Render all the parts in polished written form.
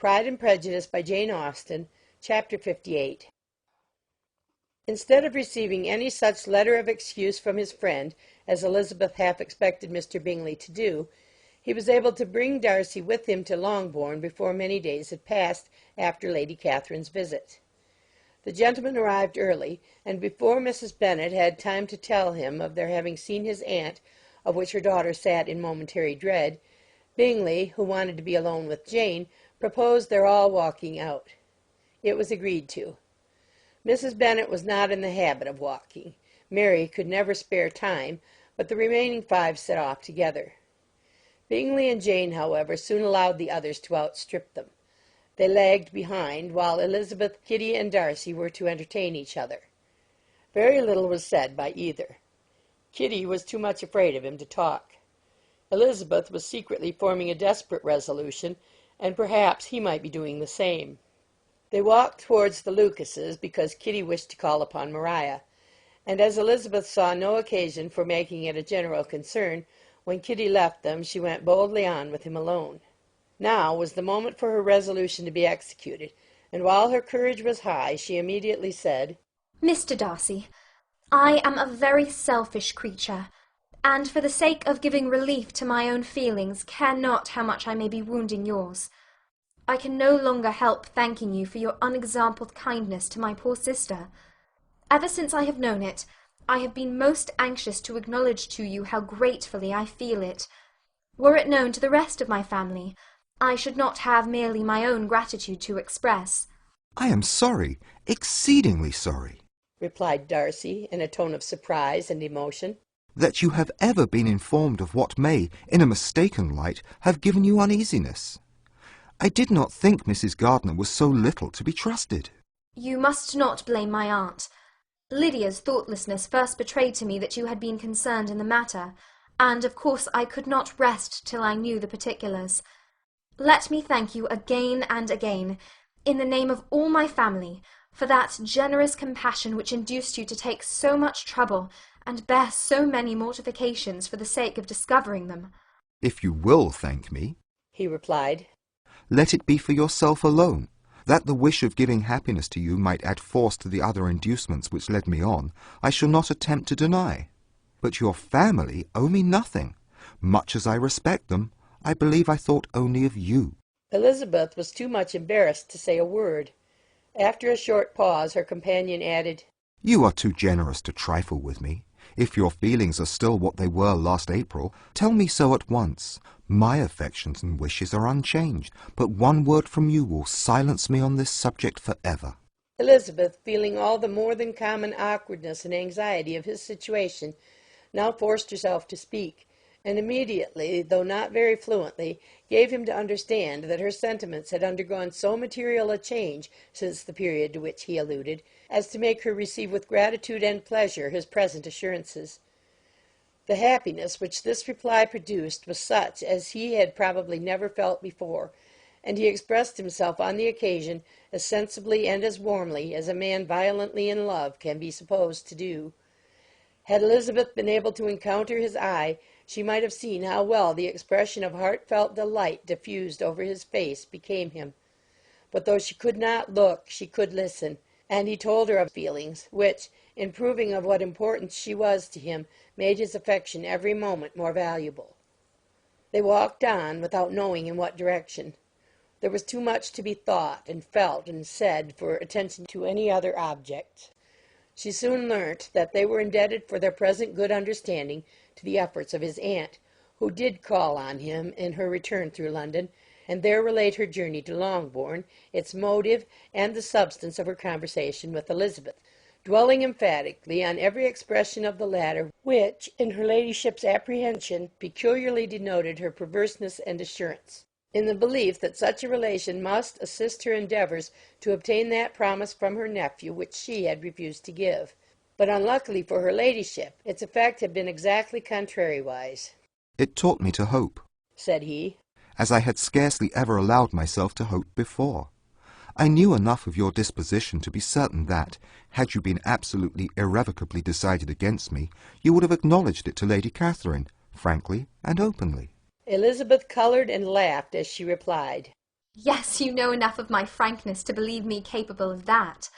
Pride and Prejudice by Jane Austen, Chapter 58. Instead of receiving any such letter of excuse from his friend as Elizabeth half expected Mr. Bingley to do, he was able to bring Darcy with him to Longbourn before many days had passed after Lady Catherine's visit. The gentlemen arrived early, and before Mrs. Bennet had time to tell him of their having seen his aunt, of which her daughter sat in momentary dread, Bingley, who wanted to be alone with Jane, proposed their all walking out. It was agreed to. Mrs. Bennet was not in the habit of walking. Mary could never spare time, but the remaining 5 set off together. Bingley and Jane, however, soon allowed the others to outstrip them. They lagged behind, while Elizabeth, Kitty, and Darcy were to entertain each other. Very little was said by either. Kitty was too much afraid of him to talk. Elizabeth was secretly forming a desperate resolution, and perhaps he might be doing the same. They walked towards the Lucases because Kitty wished to call upon Maria, and as Elizabeth saw no occasion for making it a general concern, when Kitty left them she went boldly on with him alone. Now was the moment for her resolution to be executed, and while her courage was high, she immediately said, "Mr. Darcy, I am a very selfish creature, and for the sake of giving relief to my own feelings care not how much I may be wounding yours. I can no longer help thanking you for your unexampled kindness to my poor sister. Ever since I have known it, I have been most anxious to acknowledge to you how gratefully I feel it. Were it known to the rest of my family, I should not have merely my own gratitude to express." "I am sorry, exceedingly sorry," replied Darcy, in a tone of surprise and emotion, "that you have ever been informed of what may, in a mistaken light, have given you uneasiness. I did not think Mrs. Gardiner was so little to be trusted." "You must not blame my aunt. Lydia's thoughtlessness first betrayed to me that you had been concerned in the matter, and of course I could not rest till I knew the particulars. Let me thank you again and again, in the name of all my family, for that generous compassion which induced you to take so much trouble and bear so many mortifications for the sake of discovering them." "If you will thank me," he replied, "let it be for yourself alone. That the wish of giving happiness to you might add force to the other inducements which led me on, I shall not attempt to deny. But your family owe me nothing. Much as I respect them, I believe I thought only of you." Elizabeth was too much embarrassed to say a word. After a short pause, her companion added, "You are too generous to trifle with me. If your feelings are still what they were last April, tell me so at once. My affections and wishes are unchanged, but one word from you will silence me on this subject for ever." Elizabeth, feeling all the more than common awkwardness and anxiety of his situation, now forced herself to speak, and immediately, though not very fluently, gave him to understand that her sentiments had undergone so material a change since the period to which he alluded, as to make her receive with gratitude and pleasure his present assurances. The happiness which this reply produced was such as he had probably never felt before, and he expressed himself on the occasion as sensibly and as warmly as a man violently in love can be supposed to do. Had Elizabeth been able to encounter his eye, she might have seen how well the expression of heartfelt delight diffused over his face became him. But though she could not look, she could listen, and he told her of feelings which, in proving of what importance she was to him, made his affection every moment more valuable. They walked on, without knowing in what direction. There was too much to be thought and felt and said for attention to any other object. She soon learnt that they were indebted for their present good understanding to the efforts of his aunt, who did call on him in her return through London, and there relate her journey to Longbourn, its motive, and the substance of her conversation with Elizabeth, dwelling emphatically on every expression of the latter which, in her ladyship's apprehension, peculiarly denoted her perverseness and assurance, in the belief that such a relation must assist her endeavours to obtain that promise from her nephew which she had refused to give. But unluckily for her ladyship, its effect had been exactly contrariwise. "It taught me to hope," said he, "as I had scarcely ever allowed myself to hope before. I knew enough of your disposition to be certain that, had you been absolutely irrevocably decided against me, you would have acknowledged it to Lady Catherine, frankly and openly." Elizabeth coloured and laughed as she replied, Yes, you know enough of my frankness to believe me capable of that.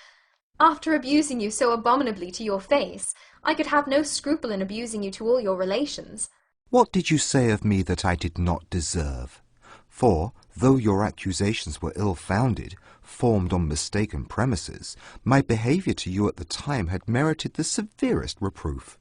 After abusing you so abominably to your face, I could have no scruple in abusing you to all your relations. What did you say of me that I did not deserve? For, though your accusations were ill-founded, formed on mistaken premises, my behaviour to you at the time had merited the severest reproof.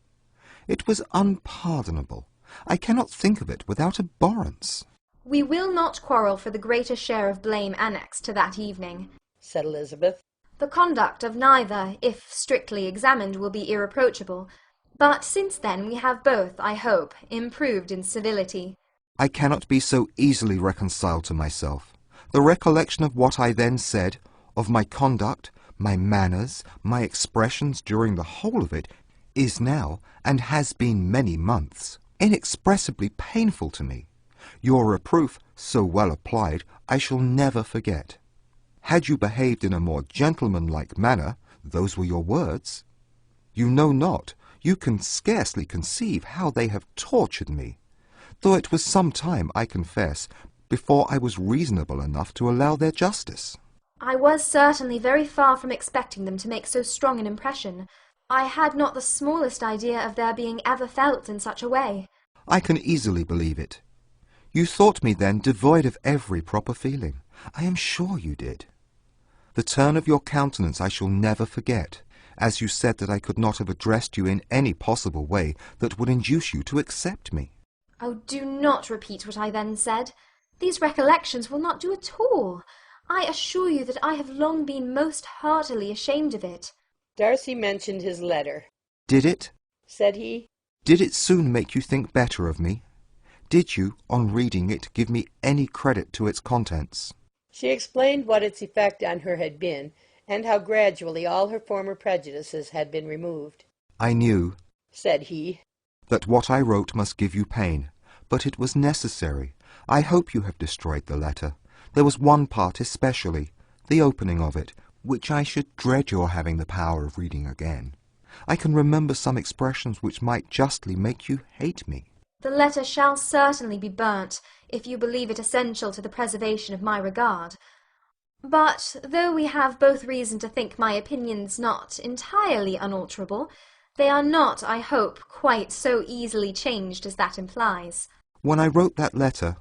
It was unpardonable. I cannot think of it without abhorrence. We will not quarrel for the greater share of blame annexed to that evening, said Elizabeth. The conduct of neither, if strictly examined, will be irreproachable. But since then we have both, I hope, improved in civility. I cannot be so easily reconciled to myself. The recollection of what I then said, of my conduct, my manners, my expressions during the whole of it, is now, and has been many months, inexpressibly painful to me. Your reproof, so well applied, I shall never forget. Had you behaved in a more gentlemanlike manner, those were your words. You know not, you can scarcely conceive how they have tortured me, though it was some time, I confess, before I was reasonable enough to allow their justice. I was certainly very far from expecting them to make so strong an impression. I had not the smallest idea of their being ever felt in such a way. I can easily believe it. You thought me then devoid of every proper feeling. I am sure you did. The turn of your countenance I shall never forget, as you said that I could not have addressed you in any possible way that would induce you to accept me. Oh, do not repeat what I then said. These recollections will not do at all. I assure you that I have long been most heartily ashamed of it. Darcy mentioned his letter. Did it? Said he. Did it soon make you think better of me? Did you, on reading it, give me any credit to its contents? She explained what its effect on her had been, and how gradually all her former prejudices had been removed. I knew, said he, that what I wrote must give you pain, but it was necessary. I hope you have destroyed the letter. There was one part especially, the opening of it, which I should dread your having the power of reading again. I can remember some expressions which might justly make you hate me. The letter shall certainly be burnt, if you believe it essential to the preservation of my regard. But, though we have both reason to think my opinions not entirely unalterable, they are not, I hope, quite so easily changed as that implies. When I wrote that letter,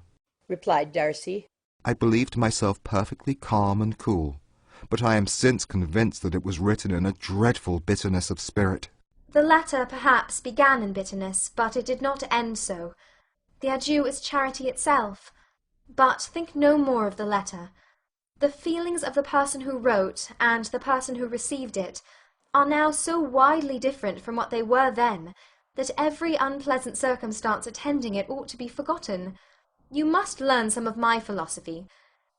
replied Darcy, I believed myself perfectly calm and cool, but I am since convinced that it was written in a dreadful bitterness of spirit. The letter, perhaps, began in bitterness, but it did not end so. The adieu is charity itself. But think no more of the letter. The feelings of the person who wrote, and the person who received it, are now so widely different from what they were then, that every unpleasant circumstance attending it ought to be forgotten. You must learn some of my philosophy.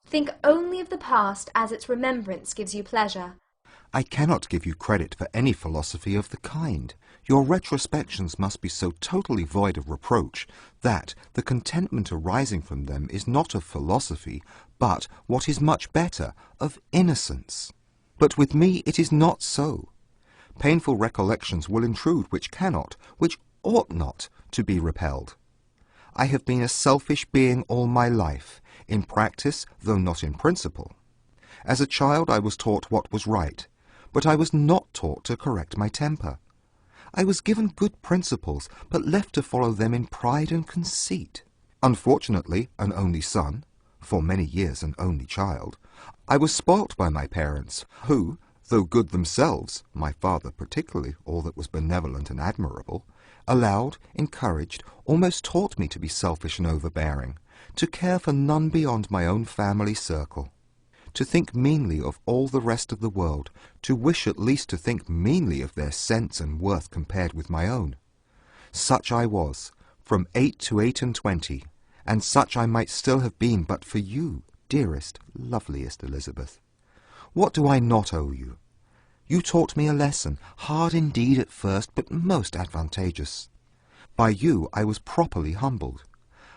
Think only of the past as its remembrance gives you pleasure. I cannot give you credit for any philosophy of the kind. Your retrospections must be so totally void of reproach that the contentment arising from them is not of philosophy, but, what is much better, of innocence. But with me it is not so. Painful recollections will intrude which cannot, which ought not, to be repelled. I have been a selfish being all my life, in practice, though not in principle. As a child I was taught what was right, but I was not taught to correct my temper. I was given good principles, but left to follow them in pride and conceit. Unfortunately, an only son, for many years an only child, I was spoilt by my parents, who, though good themselves, my father particularly, all that was benevolent and admirable, allowed, encouraged, almost taught me to be selfish and overbearing, to care for none beyond my own family circle, to think meanly of all the rest of the world, to wish at least to think meanly of their sense and worth compared with my own. Such I was, from 8 to 28, and such I might still have been but for you, dearest, loveliest Elizabeth. What do I not owe you? You taught me a lesson, hard indeed at first, but most advantageous. By you I was properly humbled.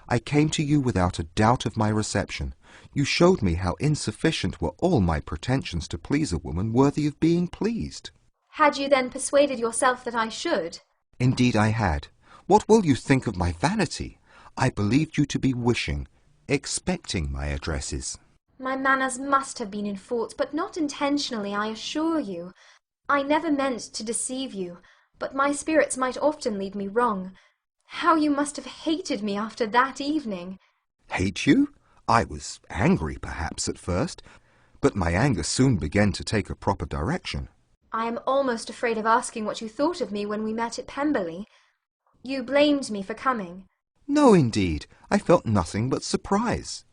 I came to you without a doubt of my reception. You showed me how insufficient were all my pretensions to please a woman worthy of being pleased. Had you then persuaded yourself that I should? Indeed I had. What will you think of my vanity? I believed you to be wishing, expecting my addresses. My manners must have been in fault, but not intentionally, I assure you. I never meant to deceive you, but my spirits might often lead me wrong. How you must have hated me after that evening! Hate you? I was angry, perhaps, at first, but my anger soon began to take a proper direction. I am almost afraid of asking what you thought of me when we met at Pemberley. You blamed me for coming. No, indeed. I felt nothing but surprise.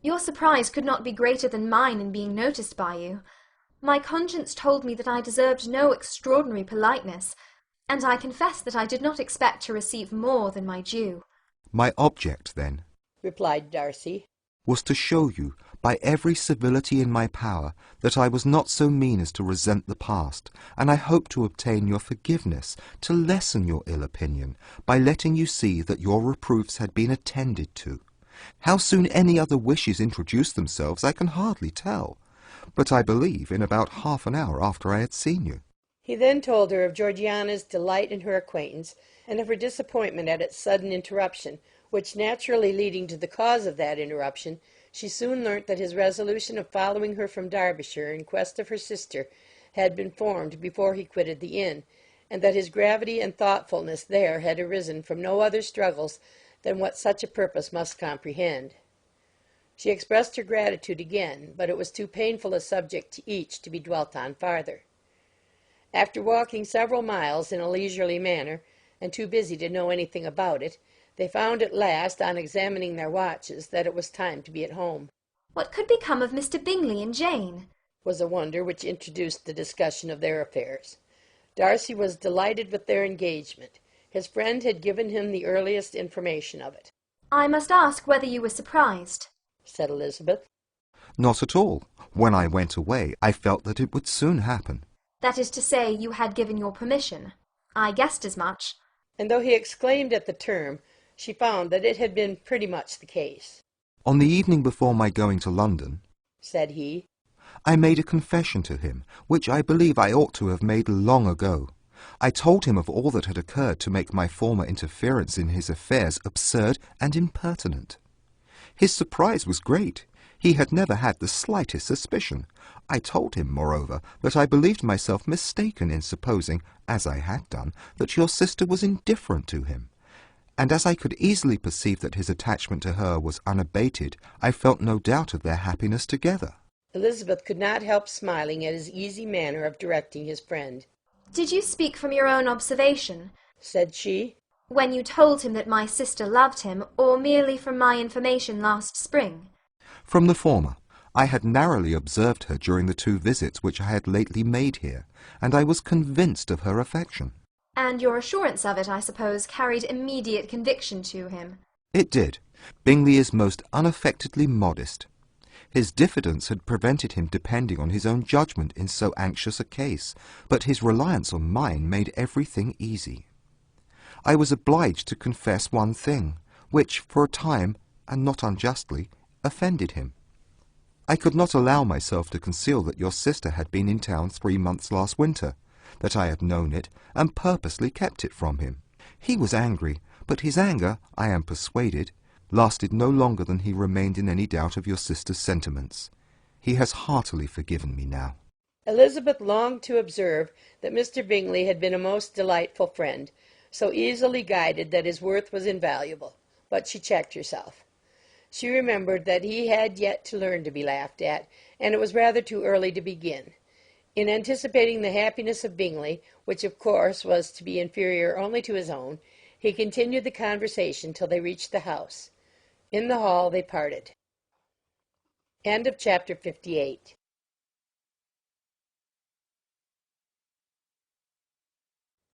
Your surprise could not be greater than mine in being noticed by you. My conscience told me that I deserved no extraordinary politeness, and I confess that I did not expect to receive more than my due. My object, then, replied Darcy, was to show you, by every civility in my power, that I was not so mean as to resent the past, and I hope to obtain your forgiveness, to lessen your ill opinion, by letting you see that your reproofs had been attended to. How soon any other wishes introduced themselves I can hardly tell, but I believe in about half an hour after I had seen you. He then told her of Georgiana's delight in her acquaintance, and of her disappointment at its sudden interruption, which, naturally leading to the cause of that interruption, she soon learnt that his resolution of following her from Derbyshire in quest of her sister had been formed before he quitted the inn, and that his gravity and thoughtfulness there had arisen from no other struggles than what such a purpose must comprehend. She expressed her gratitude again, but it was too painful a subject to each to be dwelt on farther. After walking several miles in a leisurely manner, and too busy to know anything about it, they found at last, on examining their watches, that it was time to be at home. What could become of Mr. Bingley and Jane? Was a wonder which introduced the discussion of their affairs. Darcy was delighted with their engagement. His friend had given him the earliest information of it. I must ask whether you were surprised, said Elizabeth. Not at all. When I went away, I felt that it would soon happen. That is to say, you had given your permission. I guessed as much. And though he exclaimed at the term, she found that it had been pretty much the case. On the evening before my going to London, said he, I made a confession to him, which I believe I ought to have made long ago. I told him of all that had occurred to make my former interference in his affairs absurd and impertinent. His surprise was great. He had never had the slightest suspicion. I told him, moreover, that I believed myself mistaken in supposing, as I had done, that your sister was indifferent to him. And as I could easily perceive that his attachment to her was unabated, I felt no doubt of their happiness together. Elizabeth could not help smiling at his easy manner of directing his friend. Did you speak from your own observation, said she, when you told him that my sister loved him, or merely from my information last spring? From the former. I had narrowly observed her during the 2 visits which I had lately made here, and I was convinced of her affection. And your assurance of it, I suppose, carried immediate conviction to him? It did. Bingley is most unaffectedly modest. His diffidence had prevented him depending on his own judgment in so anxious a case, but his reliance on mine made everything easy. I was obliged to confess one thing, which, for a time, and not unjustly, offended him. I could not allow myself to conceal that your sister had been in town 3 months last winter, that I had known it, and purposely kept it from him. He was angry, but his anger, I am persuaded, lasted no longer than he remained in any doubt of your sister's sentiments. He has heartily forgiven me now. Elizabeth longed to observe that Mr. Bingley had been a most delightful friend, so easily guided that his worth was invaluable, but she checked herself. She remembered that he had yet to learn to be laughed at, and it was rather too early to begin. In anticipating the happiness of Bingley, which of course was to be inferior only to his own, he continued the conversation till they reached the house. In the hall they parted. End of chapter 58.